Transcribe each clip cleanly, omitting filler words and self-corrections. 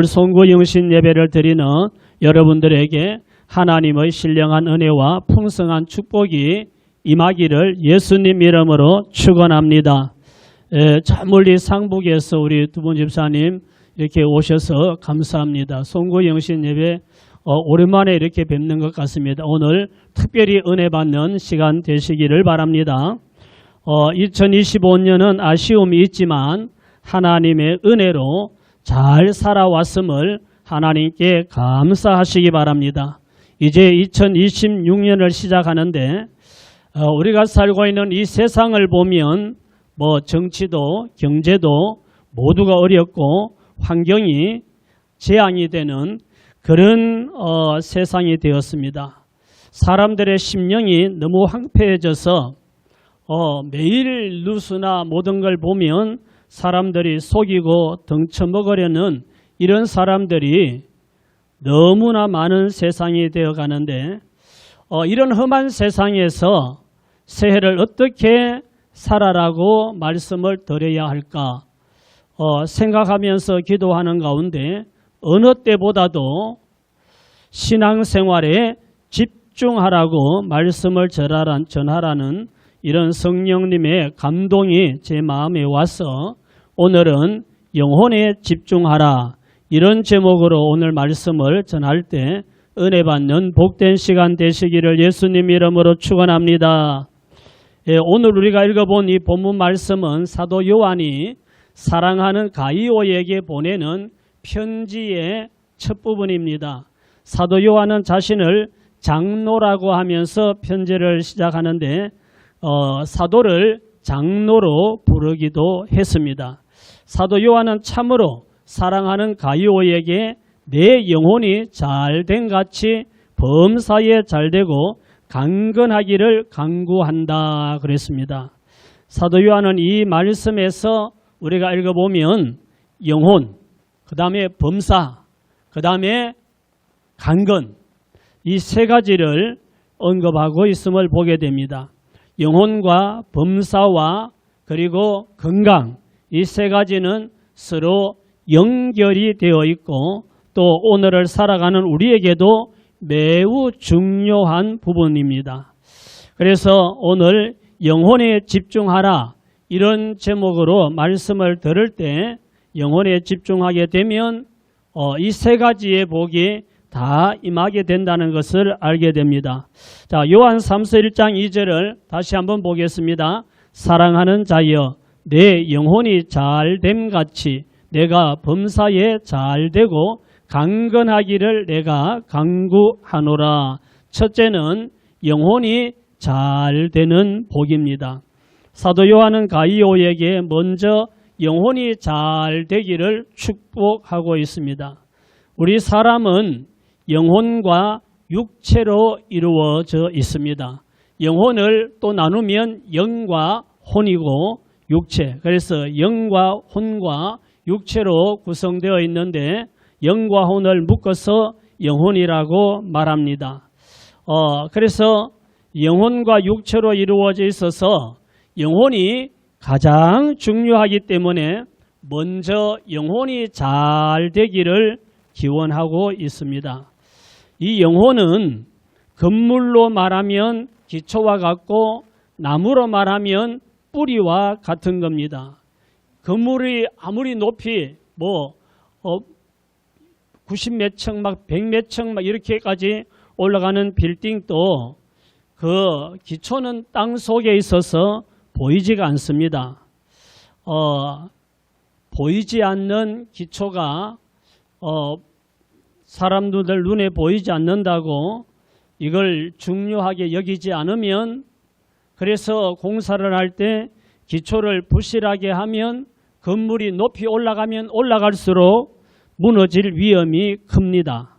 송구 영신 예배를 드리는 여러분들에게 하나님의 신령한 은혜와 풍성한 축복이 임하기를 예수님 이름으로 축원합니다. 저 멀리 상북에서 우리 두 분 집사님 이렇게 오셔서 감사합니다. 송구 영신 예배 오랜만에 이렇게 뵙는 것 같습니다. 오늘 특별히 은혜 받는 시간 되시기를 바랍니다. 2025년은 아쉬움이 있지만 하나님의 은혜로 잘 살아왔음을 하나님께 감사하시기 바랍니다. 이제 2026년을 시작하는데 우리가 살고 있는 이 세상을 보면 정치도 경제도 모두가 어렵고 환경이 재앙이 되는 그런 세상이 되었습니다. 사람들의 심령이 너무 황폐해져서 매일 뉴스나 모든 걸 보면 사람들이 속이고 덩쳐먹으려는 이런 사람들이 너무나 많은 세상이 되어가는데 이런 험한 세상에서 새해를 어떻게 살아라고 말씀을 드려야 할까 생각하면서 기도하는 가운데 어느 때보다도 신앙생활에 집중하라고 말씀을 전하라는 이런 성령님의 감동이 제 마음에 와서 오늘은 영혼에 집중하라 이런 제목으로 오늘 말씀을 전할 때 은혜 받는 복된 시간 되시기를 예수님 이름으로 축원합니다. 오늘 우리가 읽어본 이 본문 말씀은 사도 요한이 사랑하는 가이오에게 보내는 편지의 첫 부분입니다. 사도 요한은 자신을 장로라고 하면서 편지를 시작하는데 사도를 장로로 부르기도 했습니다. 사도 요한은 참으로 사랑하는 가이오에게 내 영혼이 잘된 같이 범사에 잘되고 강건하기를 간구한다 그랬습니다. 사도 요한은 이 말씀에서 우리가 읽어보면 영혼, 그 다음에 범사, 그 다음에 강건 이 세 가지를 언급하고 있음을 보게 됩니다. 영혼과 범사와 그리고 건강 이 세 가지는 서로 연결이 되어 있고 또 오늘을 살아가는 우리에게도 매우 중요한 부분입니다. 그래서 오늘 영혼에 집중하라 이런 제목으로 말씀을 들을 때 영혼에 집중하게 되면 이 세 가지의 복이 다 임하게 된다는 것을 알게 됩니다. 자, 요한 3서 1장 2절을 다시 한번 보겠습니다. 사랑하는 자여 내 영혼이 잘됨 같이 내가 범사에 잘되고 강건하기를 내가 간구하노라. 첫째는 영혼이 잘되는 복입니다. 사도 요한은 가이오에게 먼저 영혼이 잘되기를 축복하고 있습니다. 우리 사람은 영혼과 육체로 이루어져 있습니다. 영혼을 또 나누면 영과 혼이고 육체. 그래서 영과 혼과 육체로 구성되어 있는데 영과 혼을 묶어서 영혼이라고 말합니다. 그래서 영혼과 육체로 이루어져 있어서 영혼이 가장 중요하기 때문에 먼저 영혼이 잘 되기를 기원하고 있습니다. 이 영혼은 건물로 말하면 기초와 같고 나무로 말하면 뿌리와 같은 겁니다. 건물이 아무리 높이 90몇 층, 100몇 층 이렇게까지 올라가는 빌딩도 그 기초는 땅 속에 있어서 보이지가 않습니다. 보이지 않는 기초가 사람들 눈에 보이지 않는다고 이걸 중요하게 여기지 않으면 그래서 공사를 할 때 기초를 부실하게 하면 건물이 높이 올라가면 올라갈수록 무너질 위험이 큽니다.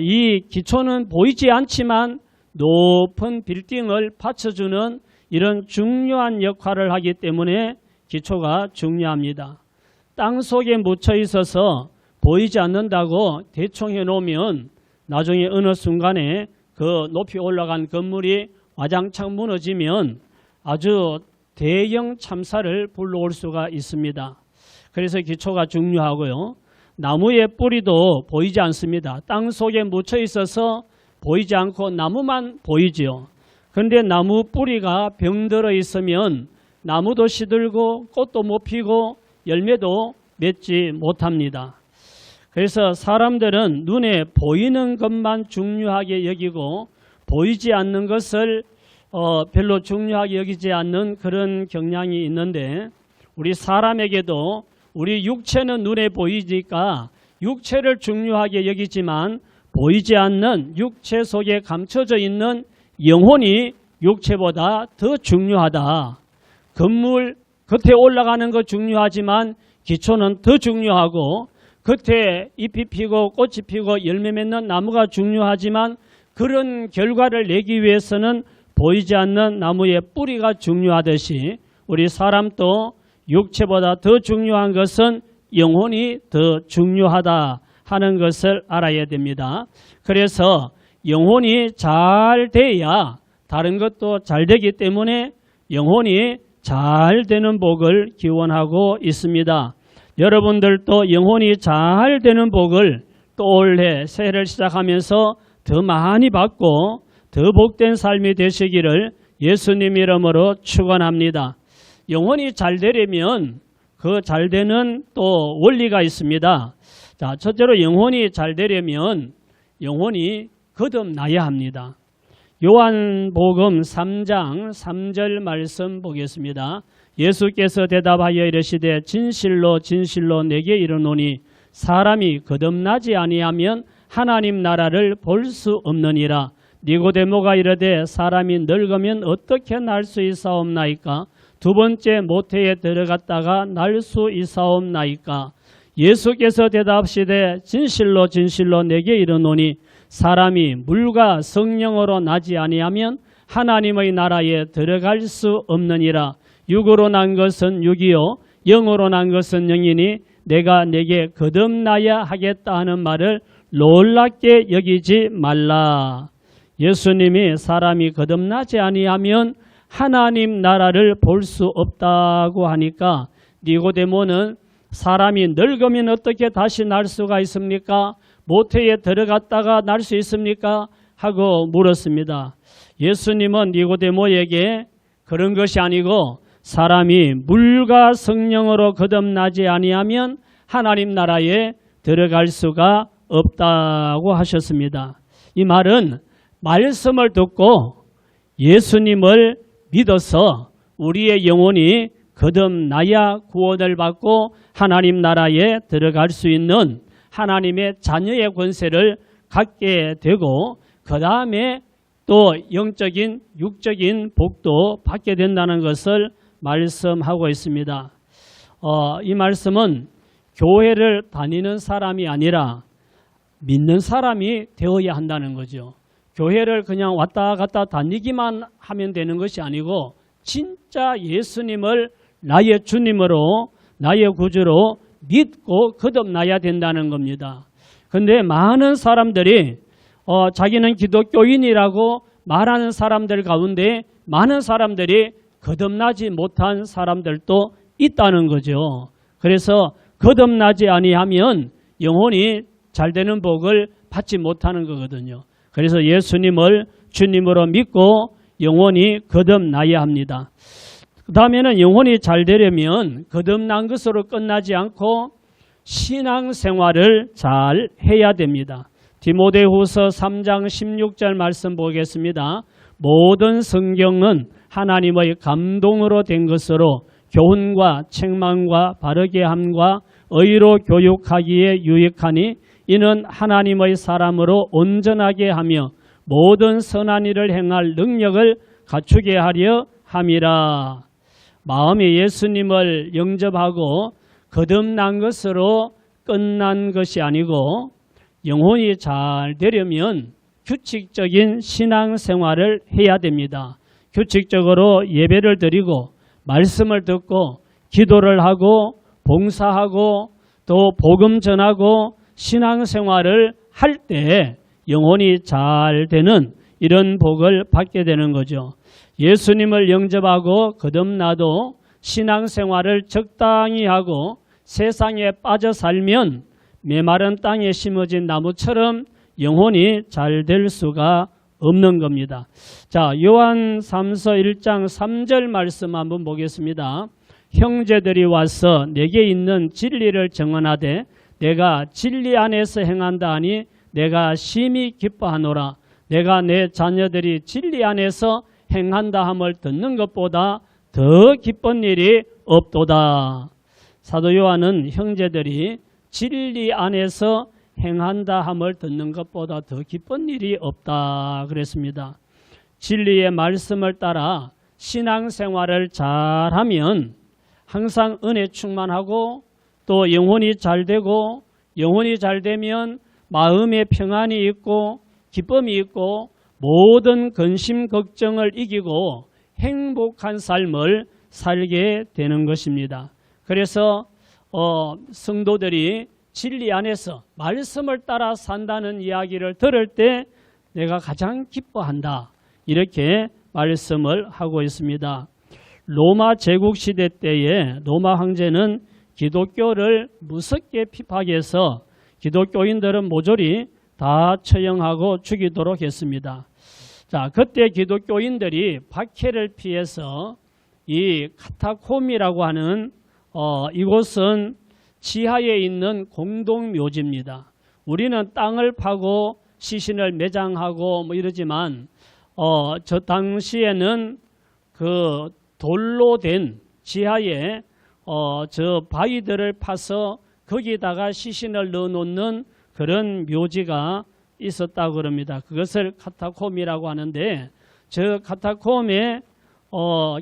이 기초는 보이지 않지만 높은 빌딩을 받쳐주는 이런 중요한 역할을 하기 때문에 기초가 중요합니다. 땅 속에 묻혀 있어서 보이지 않는다고 대충 해놓으면 나중에 어느 순간에 그 높이 올라간 건물이 와장창 무너지면 아주 대형 참사를 불러올 수가 있습니다. 그래서 기초가 중요하고요. 나무의 뿌리도 보이지 않습니다. 땅 속에 묻혀 있어서 보이지 않고 나무만 보이지요. 그런데 나무 뿌리가 병들어 있으면 나무도 시들고 꽃도 못 피고 열매도 맺지 못합니다. 그래서 사람들은 눈에 보이는 것만 중요하게 여기고 보이지 않는 것을 별로 중요하게 여기지 않는 그런 경향이 있는데, 우리 사람에게도 우리 육체는 눈에 보이니까 육체를 중요하게 여기지만 보이지 않는 육체 속에 감춰져 있는 영혼이 육체보다 더 중요하다. 건물 겉에 올라가는 거 중요하지만 기초는 더 중요하고, 겉에 잎이 피고 꽃이 피고 열매 맺는 나무가 중요하지만 그런 결과를 내기 위해서는 보이지 않는 나무의 뿌리가 중요하듯이 우리 사람도 육체보다 더 중요한 것은 영혼이 더 중요하다 하는 것을 알아야 됩니다. 그래서 영혼이 잘 돼야 다른 것도 잘 되기 때문에 영혼이 잘 되는 복을 기원하고 있습니다. 여러분들도 영혼이 잘 되는 복을 또 올해 새해를 시작하면서 더 많이 받고 더 복된 삶이 되시기를 예수님 이름으로 축원합니다. 영혼이 잘 되려면 그 잘 되는 또 원리가 있습니다. 자, 첫째로 영혼이 잘 되려면 영혼이 거듭나야 합니다. 요한복음 3장 3절 말씀 보겠습니다. 예수께서 대답하여 이르시되 진실로 진실로 내게 이르노니 사람이 거듭나지 아니하면 하나님 나라를 볼 수 없느니라. 니고데모가 이르되 사람이 늙으면 어떻게 날 수 있사옵나이까? 두 번째 모태에 들어갔다가 날 수 있사옵나이까? 예수께서 대답하시되 진실로 진실로 내게 이르노니 사람이 물과 성령으로 나지 아니하면 하나님의 나라에 들어갈 수 없느니라. 육으로 난 것은 육이요 영으로 난 것은 영이니 내가 내게 거듭나야 하겠다 하는 말을 놀랍게 여기지 말라. 예수님이 사람이 거듭나지 아니하면 하나님 나라를 볼 수 없다고 하니까 니고데모는 사람이 늙으면 어떻게 다시 날 수가 있습니까? 모태에 들어갔다가 날 수 있습니까? 하고 물었습니다. 예수님은 니고데모에게 그런 것이 아니고 사람이 물과 성령으로 거듭나지 아니하면 하나님 나라에 들어갈 수가 없다고 하셨습니다. 이 말은 말씀을 듣고 예수님을 믿어서 우리의 영혼이 거듭나야 구원을 받고 하나님 나라에 들어갈 수 있는 하나님의 자녀의 권세를 갖게 되고 그 다음에 또 영적인 육적인 복도 받게 된다는 것을 말씀하고 있습니다. 이 말씀은 교회를 다니는 사람이 아니라 믿는 사람이 되어야 한다는 거죠. 교회를 그냥 왔다 갔다 다니기만 하면 되는 것이 아니고 진짜 예수님을 나의 주님으로 나의 구주로 믿고 거듭나야 된다는 겁니다. 그런데 많은 사람들이 자기는 기독교인이라고 말하는 사람들 가운데 많은 사람들이 거듭나지 못한 사람들도 있다는 거죠. 그래서 거듭나지 아니하면 영혼이 잘 되는 복을 받지 못하는 거거든요. 그래서 예수님을 주님으로 믿고 영혼이 거듭나야 합니다. 그 다음에는 영혼이 잘 되려면 거듭난 것으로 끝나지 않고 신앙생활을 잘 해야 됩니다. 디모데후서 3장 16절 말씀 보겠습니다. 모든 성경은 하나님의 감동으로 된 것으로 교훈과 책망과 바르게 함과 의로 교육하기에 유익하니 이는 하나님의 사람으로 온전하게 하며 모든 선한 일을 행할 능력을 갖추게 하려 함이라. 마음에 예수님을 영접하고 거듭난 것으로 끝난 것이 아니고 영혼이 잘 되려면 규칙적인 신앙생활을 해야 됩니다. 규칙적으로 예배를 드리고 말씀을 듣고 기도를 하고 봉사하고 또 복음 전하고 신앙생활을 할 때 영혼이 잘 되는 이런 복을 받게 되는 거죠. 예수님을 영접하고 거듭나도 신앙생활을 적당히 하고 세상에 빠져 살면 메마른 땅에 심어진 나무처럼 영혼이 잘 될 수가 없는 겁니다. 자, 요한 3서 1장 3절 말씀 한번 보겠습니다. 형제들이 와서 내게 있는 진리를 정언하되 내가 진리 안에서 행한다 하니 내가 심히 기뻐하노라. 내가 내 자녀들이 진리 안에서 행한다 함을 듣는 것보다 더 기쁜 일이 없도다. 사도 요한은 형제들이 진리 안에서 행한다 함을 듣는 것보다 더 기쁜 일이 없다 그랬습니다. 진리의 말씀을 따라 신앙생활을 잘하면 항상 은혜 충만하고 또 영혼이 잘 되고 영혼이 잘 되면 마음의 평안이 있고 기쁨이 있고 모든 근심 걱정을 이기고 행복한 삶을 살게 되는 것입니다. 그래서 성도들이 진리 안에서 말씀을 따라 산다는 이야기를 들을 때 내가 가장 기뻐한다. 이렇게 말씀을 하고 있습니다. 로마 제국시대 때에 로마 황제는 기독교를 무섭게 핍박해서 기독교인들은 모조리 다 처형하고 죽이도록 했습니다. 자, 그때 기독교인들이 박해를 피해서 이 카타콤이라고 하는 이곳은 지하에 있는 공동묘지입니다. 우리는 땅을 파고 시신을 매장하고 뭐 이러지만 저 당시에는 그 돌로 된 지하에 저 바위들을 파서 거기다가 시신을 넣어놓는 그런 묘지가 있었다고 그럽니다. 그것을 카타콤이라고 하는데 저 카타콤에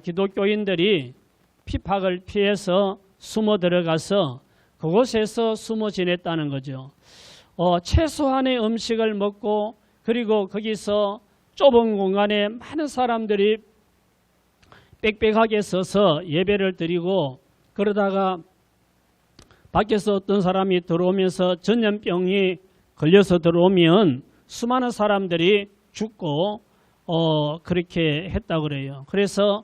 기독교인들이 핍박을 피해서 숨어 들어가서 그곳에서 숨어 지냈다는 거죠. 최소한의 음식을 먹고 그리고 거기서 좁은 공간에 많은 사람들이 빽빽하게 서서 예배를 드리고 그러다가 밖에서 어떤 사람이 들어오면서 전염병이 걸려서 들어오면 수많은 사람들이 죽고 그렇게 했다고 그래요. 그래서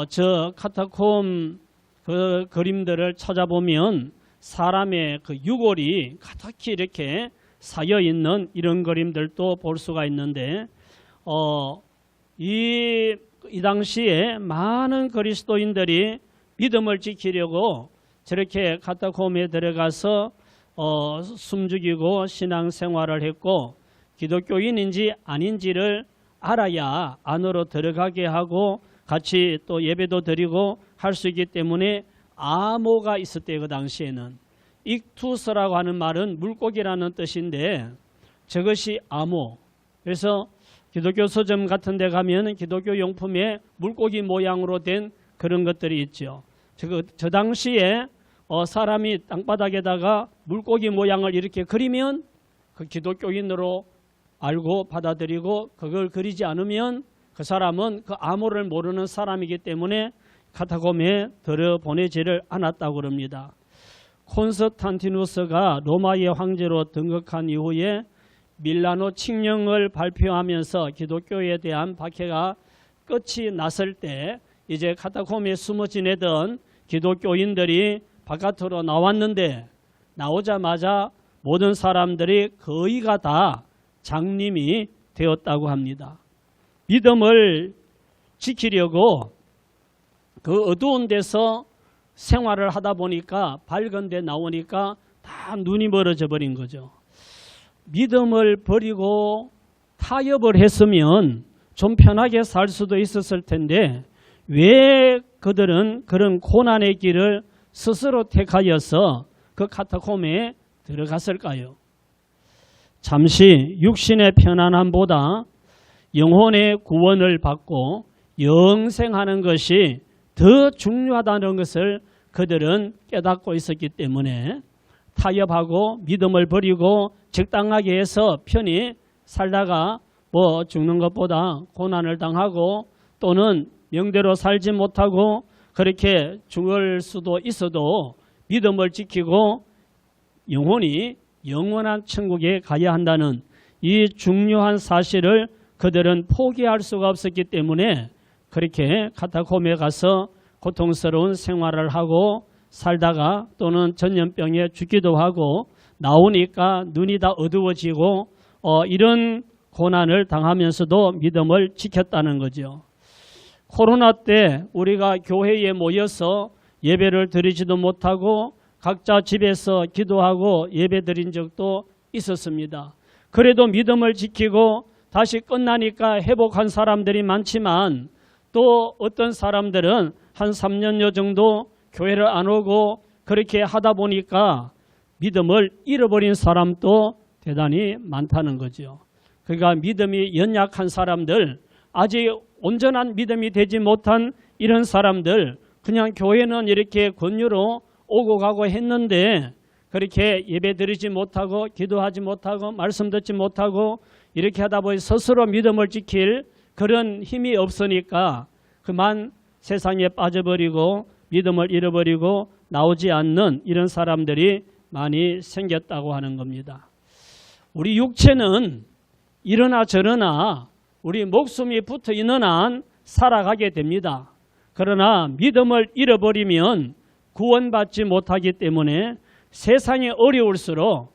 저 카타콤 그 그림들을 찾아보면 사람의 그 유골이 가득히 이렇게 쌓여 있는 이런 그림들도 볼 수가 있는데 이 당시에 많은 그리스도인들이 믿음을 지키려고 저렇게 카타콤에 들어가서 숨죽이고 신앙생활을 했고 기독교인인지 아닌지를 알아야 안으로 들어가게 하고 같이 또 예배도 드리고 할 수 있기 때문에 암호가 있었대요. 그 당시에는 익투스라고 하는 말은 물고기라는 뜻인데 저것이 암호. 그래서 기독교 서점 같은 데 가면 기독교 용품에 물고기 모양으로 된 그런 것들이 있죠. 저 당시에 사람이 땅바닥에다가 물고기 모양을 이렇게 그리면 그 기독교인으로 알고 받아들이고 그걸 그리지 않으면 그 사람은 그 암호를 모르는 사람이기 때문에 카타콤에 들여보내지를 않았다고 합니다. 콘스탄티누스가 로마의 황제로 등극한 이후에 밀라노 칙령을 발표하면서 기독교에 대한 박해가 끝이 났을 때 이제 카타콤에 숨어 지내던 기독교인들이 바깥으로 나왔는데 나오자마자 모든 사람들이 거의가 다 장님이 되었다고 합니다. 믿음을 지키려고 그 어두운 데서 생활을 하다 보니까 밝은 데 나오니까 다 눈이 멀어져 버린 거죠. 믿음을 버리고 타협을 했으면 좀 편하게 살 수도 있었을 텐데 왜 그들은 그런 고난의 길을 스스로 택하여서 그 카타콤에 들어갔을까요? 잠시 육신의 편안함보다 영혼의 구원을 받고 영생하는 것이 더 중요하다는 것을 그들은 깨닫고 있었기 때문에 타협하고 믿음을 버리고 적당하게 해서 편히 살다가 뭐 죽는 것보다 고난을 당하고 또는 명대로 살지 못하고 그렇게 죽을 수도 있어도 믿음을 지키고 영혼이 영원한 천국에 가야 한다는 이 중요한 사실을 그들은 포기할 수가 없었기 때문에 그렇게 카타콤에 가서 고통스러운 생활을 하고 살다가 또는 전염병에 죽기도 하고 나오니까 눈이 다 어두워지고 이런 고난을 당하면서도 믿음을 지켰다는 거죠. 코로나 때 우리가 교회에 모여서 예배를 드리지도 못하고 각자 집에서 기도하고 예배 드린 적도 있었습니다. 그래도 믿음을 지키고 다시 끝나니까 회복한 사람들이 많지만 또 어떤 사람들은 한 3년여 정도 교회를 안 오고 그렇게 하다 보니까 믿음을 잃어버린 사람도 대단히 많다는 거죠. 그러니까 믿음이 연약한 사람들, 아직 온전한 믿음이 되지 못한 이런 사람들, 그냥 교회는 이렇게 권유로 오고 가고 했는데 그렇게 예배 드리지 못하고 기도하지 못하고 말씀 듣지 못하고 이렇게 하다 보니 스스로 믿음을 지킬 그런 힘이 없으니까 그만 세상에 빠져버리고 믿음을 잃어버리고 나오지 않는 이런 사람들이 많이 생겼다고 하는 겁니다. 우리 육체는 이러나 저러나 우리 목숨이 붙어 있는 한 살아가게 됩니다. 그러나 믿음을 잃어버리면 구원받지 못하기 때문에 세상이 어려울수록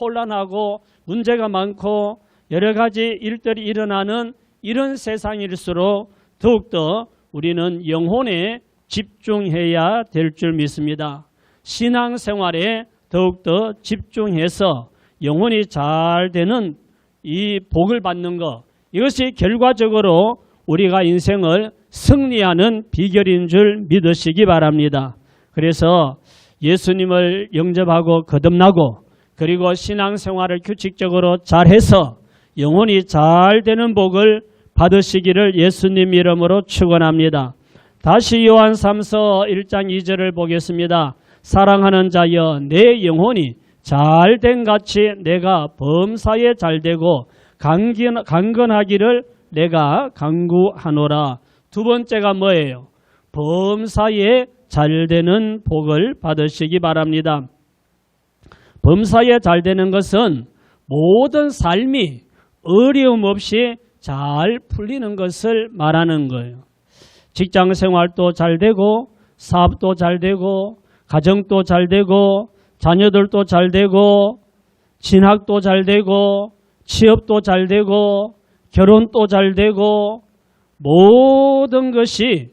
혼란하고 문제가 많고 여러 가지 일들이 일어나는 이런 세상일수록 더욱더 우리는 영혼에 집중해야 될 줄 믿습니다. 신앙생활에 더욱더 집중해서 영혼이 잘 되는 이 복을 받는 것, 이것이 결과적으로 우리가 인생을 승리하는 비결인 줄 믿으시기 바랍니다. 그래서 예수님을 영접하고 거듭나고 그리고 신앙생활을 규칙적으로 잘해서 영혼이 잘 되는 복을 받으시기를 예수님 이름으로 축원합니다. 다시 요한 3서 1장 2절을 보겠습니다. 사랑하는 자여 내 영혼이 잘된 같이 내가 범사에 잘되고 강건하기를 내가 간구하노라. 두 번째가 뭐예요? 범사에 잘되는 복을 받으시기 바랍니다. 범사에 잘되는 것은 모든 삶이 어려움 없이 잘 풀리는 것을 말하는 거예요. 직장 생활도 잘 되고 사업도 잘 되고 가정도 잘 되고 자녀들도 잘 되고 진학도 잘 되고 취업도 잘 되고 결혼도 잘 되고 모든 것이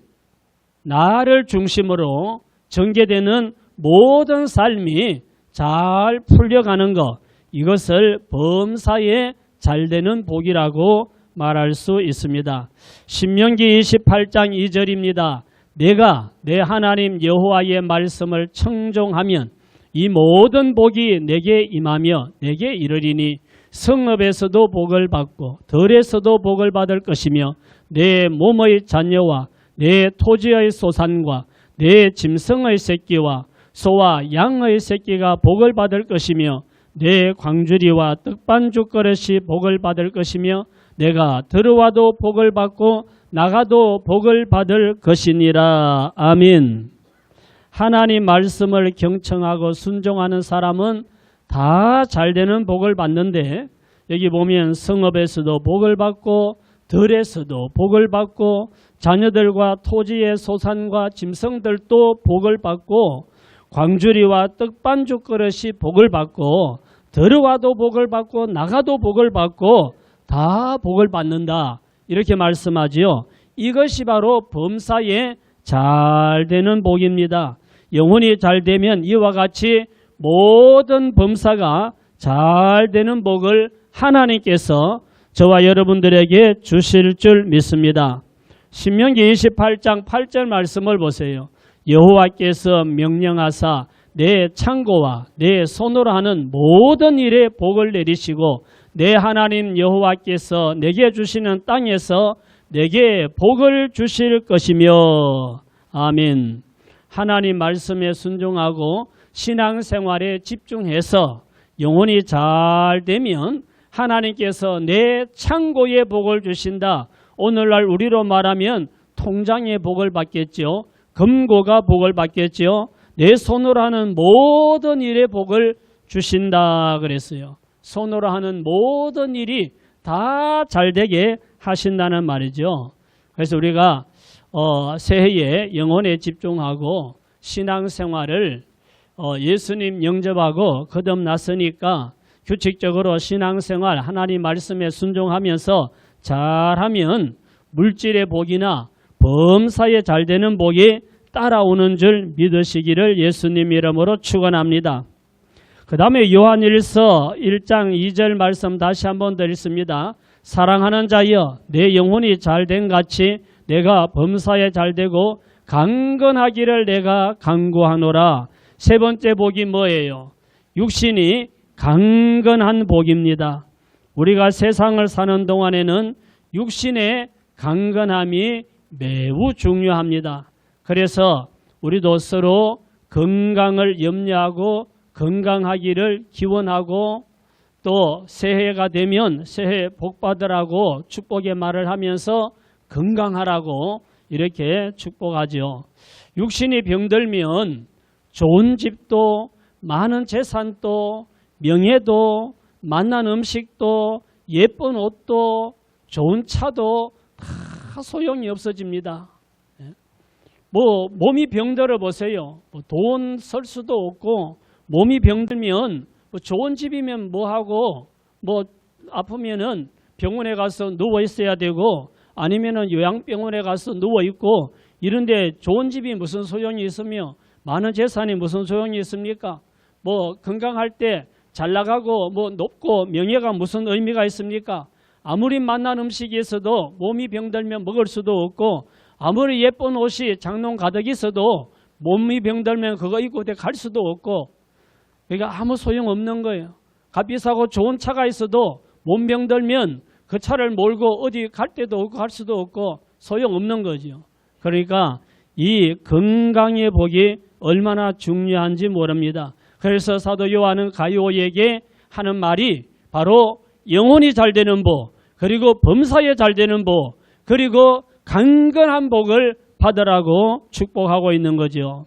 나를 중심으로 전개되는 모든 삶이 잘 풀려가는 것, 이것을 범사에 잘되는 복이라고 말할 수 있습니다. 신명기 28장 2절입니다. 내가 내 하나님 여호와의 말씀을 청종하면 이 모든 복이 내게 임하며 내게 이르리니 성읍에서도 복을 받고 들에서도 복을 받을 것이며 내 몸의 자녀와 내 토지의 소산과 내 짐승의 새끼와 소와 양의 새끼가 복을 받을 것이며 내 광주리와 떡반죽 그릇이 복을 받을 것이며 내가 들어와도 복을 받고 나가도 복을 받을 것이니라. 아멘. 하나님 말씀을 경청하고 순종하는 사람은 다 잘되는 복을 받는데 여기 보면 성읍에서도 복을 받고 들에서도 복을 받고 자녀들과 토지의 소산과 짐승들도 복을 받고 광주리와 떡반죽 그릇이 복을 받고 들어와도 복을 받고 나가도 복을 받고 다 복을 받는다. 이렇게 말씀하지요. 이것이 바로 범사에 잘 되는 복입니다. 영혼이 잘 되면 이와 같이 모든 범사가 잘 되는 복을 하나님께서 저와 여러분들에게 주실 줄 믿습니다. 신명기 28장 8절 말씀을 보세요. 여호와께서 명령하사 내 창고와 내 손으로 하는 모든 일에 복을 내리시고 내 하나님 여호와께서 내게 주시는 땅에서 내게 복을 주실 것이며. 아멘. 하나님 말씀에 순종하고 신앙생활에 집중해서 영혼이 잘 되면 하나님께서 내 창고에 복을 주신다. 오늘날 우리로 말하면 통장에 복을 받겠죠. 금고가 복을 받겠죠. 내 손으로 하는 모든 일에 복을 주신다 그랬어요. 손으로 하는 모든 일이 다 잘되게 하신다는 말이죠. 그래서 우리가 새해에 영혼에 집중하고 신앙생활을 예수님 영접하고 거듭났으니까 규칙적으로 신앙생활 하나님 말씀에 순종하면서 잘하면 물질의 복이나 범사에 잘되는 복이 따라오는 줄 믿으시기를 예수님 이름으로 축원합니다. 그 다음에 요한일서 1장 2절 말씀 다시 한번 더 읽습니다. 사랑하는 자여 내 영혼이 잘된 같이 내가 범사에 잘되고 강건하기를 내가 간구하노라. 세 번째 복이 뭐예요? 육신이 강건한 복입니다. 우리가 세상을 사는 동안에는 육신의 강건함이 매우 중요합니다. 그래서 우리도 서로 건강을 염려하고 건강하기를 기원하고 또 새해가 되면 새해 복 받으라고 축복의 말을 하면서 건강하라고 이렇게 축복하죠. 육신이 병들면 좋은 집도 많은 재산도 명예도 맛난 음식도 예쁜 옷도 좋은 차도 다 소용이 없어집니다. 몸이 병들어 보세요. 돈 쓸 수도 없고 몸이 병들면 좋은 집이면 뭐하고 아프면은 병원에 가서 누워 있어야 되고 아니면은 요양병원에 가서 누워 있고 이런데 좋은 집이 무슨 소용이 있으며 많은 재산이 무슨 소용이 있습니까? 건강할 때 잘 나가고 높고 명예가 무슨 의미가 있습니까? 아무리 맛난 음식이 있어도 몸이 병들면 먹을 수도 없고 아무리 예쁜 옷이 장롱 가득 있어도 몸이 병들면 그거 입고 갈 수도 없고 그러니까 아무 소용없는 거예요. 값비싸고 좋은 차가 있어도 몸 병들면 그 차를 몰고 어디 갈 데도 없고 갈 수도 없고 소용없는 거죠. 그러니까 이 건강의 복이 얼마나 중요한지 모릅니다. 그래서 사도 요한은 가룟에게 하는 말이 바로 영혼이 잘 되는 복, 그리고 범사에 잘 되는 복, 그리고 강건한 복을 받으라고 축복하고 있는 거죠.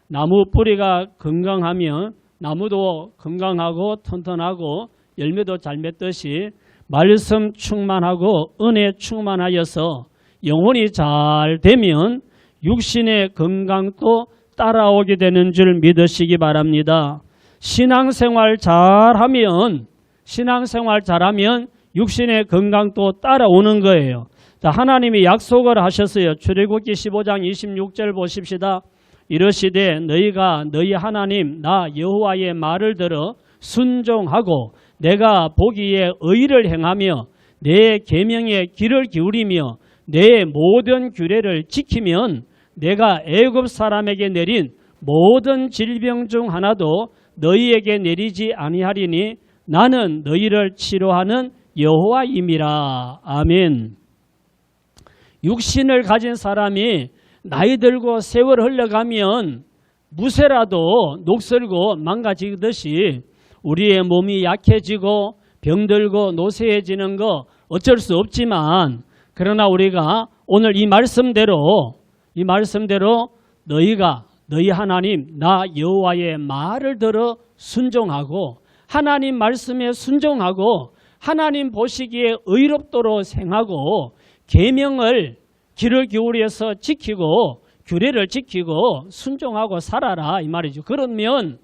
나무 뿌리가 건강하면 나무도 건강하고 튼튼하고 열매도 잘 맺듯이 말씀 충만하고 은혜 충만하여서 영혼이 잘 되면 육신의 건강도 따라오게 되는 줄 믿으시기 바랍니다. 신앙생활 잘하면 육신의 건강도 따라오는 거예요. 하나님이 약속을 하셨어요. 출애굽기 15장 26절 보십시다. 이르시되 너희가 너희 하나님 나 여호와의 말을 들어 순종하고 내가 보기에 의를 행하며 내 계명에 귀를 기울이며 내 모든 규례를 지키면 내가 애굽 사람에게 내린 모든 질병 중 하나도 너희에게 내리지 아니하리니 나는 너희를 치료하는 여호와임이라. 아멘. 육신을 가진 사람이 나이 들고 세월 흘러가면 무쇠라도 녹슬고 망가지듯이 우리의 몸이 약해지고 병들고 노쇠해지는 거 어쩔 수 없지만 그러나 우리가 오늘 이 말씀대로 너희가 너희 하나님 나 여호와의 말을 들어 순종하고 하나님 말씀에 순종하고 하나님 보시기에 의롭도록 행하고 계명을 귀를 기울여서 지키고 규례를 지키고 순종하고 살아라 이 말이죠. 그러면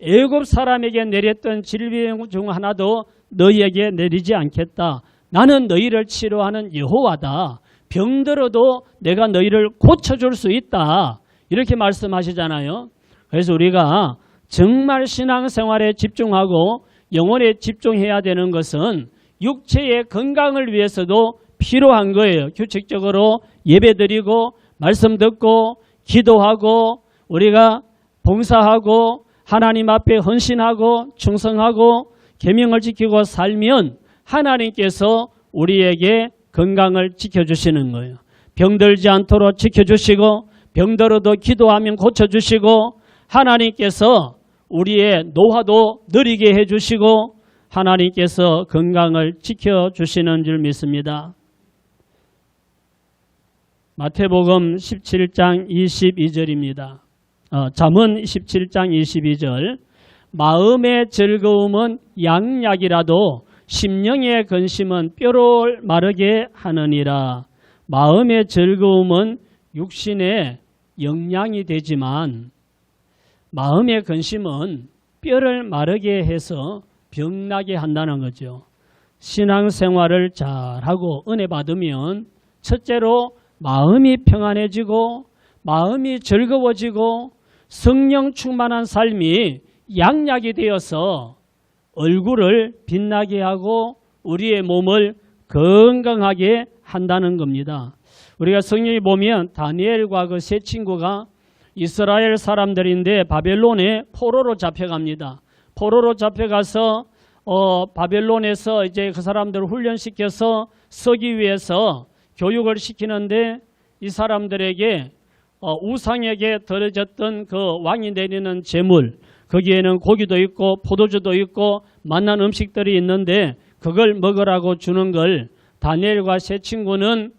애굽 사람에게 내렸던 질병 중 하나도 너희에게 내리지 않겠다. 나는 너희를 치료하는 여호와다. 병들어도 내가 너희를 고쳐줄 수 있다. 이렇게 말씀하시잖아요. 그래서 우리가 정말 신앙생활에 집중하고 영혼에 집중해야 되는 것은 육체의 건강을 위해서도 필요한 거예요. 규칙적으로 예배드리고 말씀 듣고 기도하고 우리가 봉사하고 하나님 앞에 헌신하고 충성하고 계명을 지키고 살면 하나님께서 우리에게 건강을 지켜주시는 거예요. 병들지 않도록 지켜주시고 병들어도 기도하면 고쳐주시고 하나님께서 우리의 노화도 느리게 해주시고 하나님께서 건강을 지켜주시는 줄 믿습니다. 마태복음 17장 22절입니다. 잠언 17장 22절 마음의 즐거움은 양약이라도 심령의 근심은 뼈를 마르게 하느니라. 마음의 즐거움은 육신의 영양이 되지만 마음의 근심은 뼈를 마르게 해서 병나게 한다는 거죠. 신앙생활을 잘하고 은혜 받으면 첫째로 마음이 평안해지고 마음이 즐거워지고 성령 충만한 삶이 양약이 되어서 얼굴을 빛나게 하고 우리의 몸을 건강하게 한다는 겁니다. 우리가 성경에 보면 다니엘과 그 세 친구가 이스라엘 사람들인데 바벨론에 포로로 잡혀갑니다. 포로로 잡혀가서 바벨론에서 이제 그 사람들을 훈련시켜서 서기 위해서 교육을 시키는데 이 사람들에게 우상에게 드려졌던 그 왕이 내리는 제물, 거기에는 고기도 있고 포도주도 있고 맛난 음식들이 있는데 그걸 먹으라고 주는 걸 다니엘과 세 친구는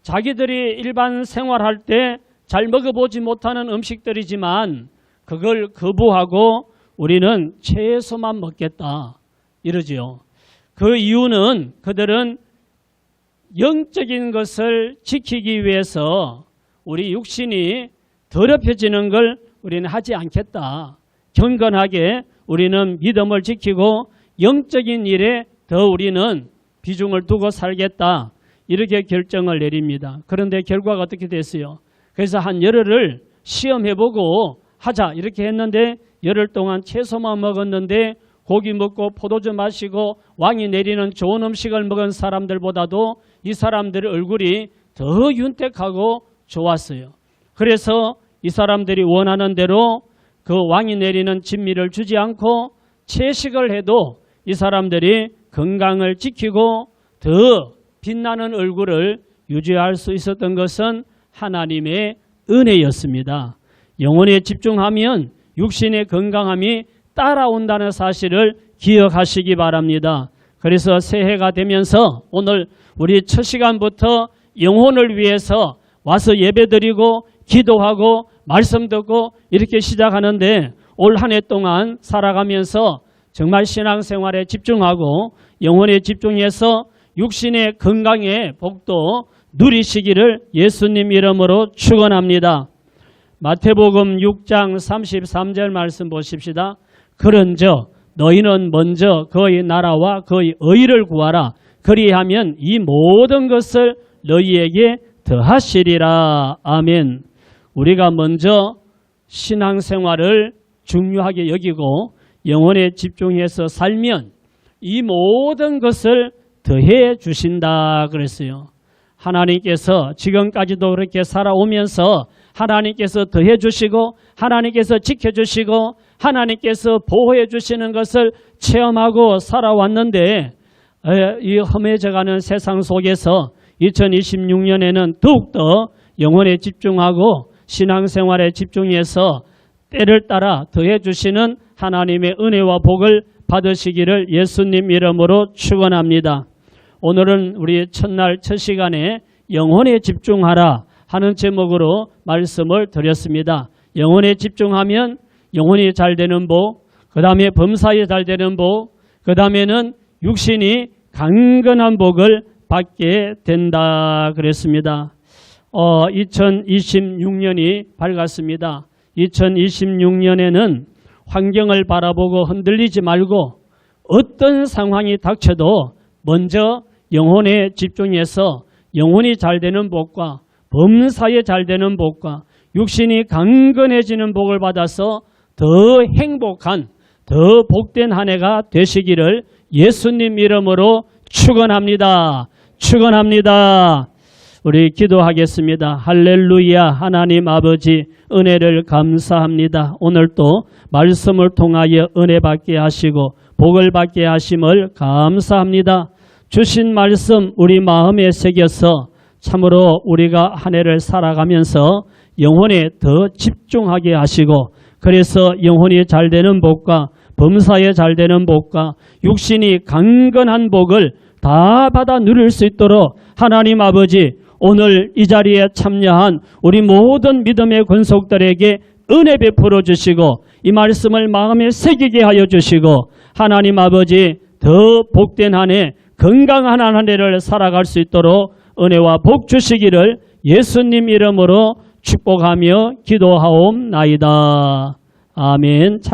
자기들이 일반 생활할 때 잘 먹어보지 못하는 음식들이지만 그걸 거부하고 우리는 채소만 먹겠다 이러지요. 그 이유는 그들은 영적인 것을 지키기 위해서 우리 육신이 더럽혀지는 걸 우리는 하지 않겠다. 경건하게 우리는 믿음을 지키고 영적인 일에 더 우리는 비중을 두고 살겠다. 이렇게 결정을 내립니다. 그런데 결과가 어떻게 됐어요? 그래서 한 열흘을 시험해보고 하자 이렇게 했는데 열흘 동안 채소만 먹었는데 고기 먹고 포도주 마시고 왕이 내리는 좋은 음식을 먹은 사람들보다도 이 사람들의 얼굴이 더 윤택하고 좋았어요. 그래서 이 사람들이 원하는 대로 그 왕이 내리는 진미를 주지 않고 채식을 해도 이 사람들이 건강을 지키고 더 빛나는 얼굴을 유지할 수 있었던 것은 하나님의 은혜였습니다. 영혼에 집중하면 육신의 건강함이 따라온다는 사실을 기억하시기 바랍니다. 그래서 새해가 되면서 오늘 우리 첫 시간부터 영혼을 위해서 와서 예배드리고 기도하고 말씀 듣고 이렇게 시작하는데 올 한 해 동안 살아가면서 정말 신앙생활에 집중하고 영혼에 집중해서 육신의 건강의 복도 누리시기를 예수님 이름으로 축원합니다. 마태복음 6장 33절 말씀 보십시다. 그런즉 너희는 먼저 그의 나라와 그의 의를 구하라. 그리하면 이 모든 것을 너희에게 더하시리라. 아멘. 우리가 먼저 신앙생활을 중요하게 여기고 영혼에 집중해서 살면 이 모든 것을 더해 주신다 그랬어요. 하나님께서 지금까지도 그렇게 살아오면서 하나님께서 더해 주시고 하나님께서 지켜주시고 하나님께서 보호해 주시는 것을 체험하고 살아왔는데 이 험해져가는 세상 속에서 2026년에는 더욱더 영혼에 집중하고 신앙생활에 집중해서 때를 따라 더해 주시는 하나님의 은혜와 복을 받으시기를 예수님 이름으로 축원합니다. 오늘은 우리 첫날 첫 시간에 영혼에 집중하라 하는 제목으로 말씀을 드렸습니다. 영혼에 집중하면 영혼이 잘 되는 복, 그 다음에 범사에 잘 되는 복, 그 다음에는 육신이 강건한 복을 받게 된다 그랬습니다. 2026년이 밝았습니다. 2026년에는 환경을 바라보고 흔들리지 말고 어떤 상황이 닥쳐도 먼저 영혼에 집중해서 영혼이 잘 되는 복과 범사에 잘 되는 복과 육신이 강건해지는 복을 받아서 더 행복한 더 복된 한 해가 되시기를 예수님 이름으로 축원합니다. 축원합니다. 우리 기도하겠습니다. 할렐루야. 하나님 아버지 은혜를 감사합니다. 오늘 또 말씀을 통하여 은혜 받게 하시고 복을 받게 하심을 감사합니다. 주신 말씀 우리 마음에 새겨서 참으로 우리가 한 해를 살아가면서 영혼에 더 집중하게 하시고 그래서 영혼이 잘 되는 복과 범사에 잘 되는 복과 육신이 강건한 복을 다 받아 누릴 수 있도록 하나님 아버지 오늘 이 자리에 참여한 우리 모든 믿음의 권속들에게 은혜 베풀어 주시고 이 말씀을 마음에 새기게 하여 주시고 하나님 아버지 더 복된 한 해 건강한 한 해를 살아갈 수 있도록 은혜와 복 주시기를 예수님 이름으로 축복하며 기도하옵나이다. 아멘.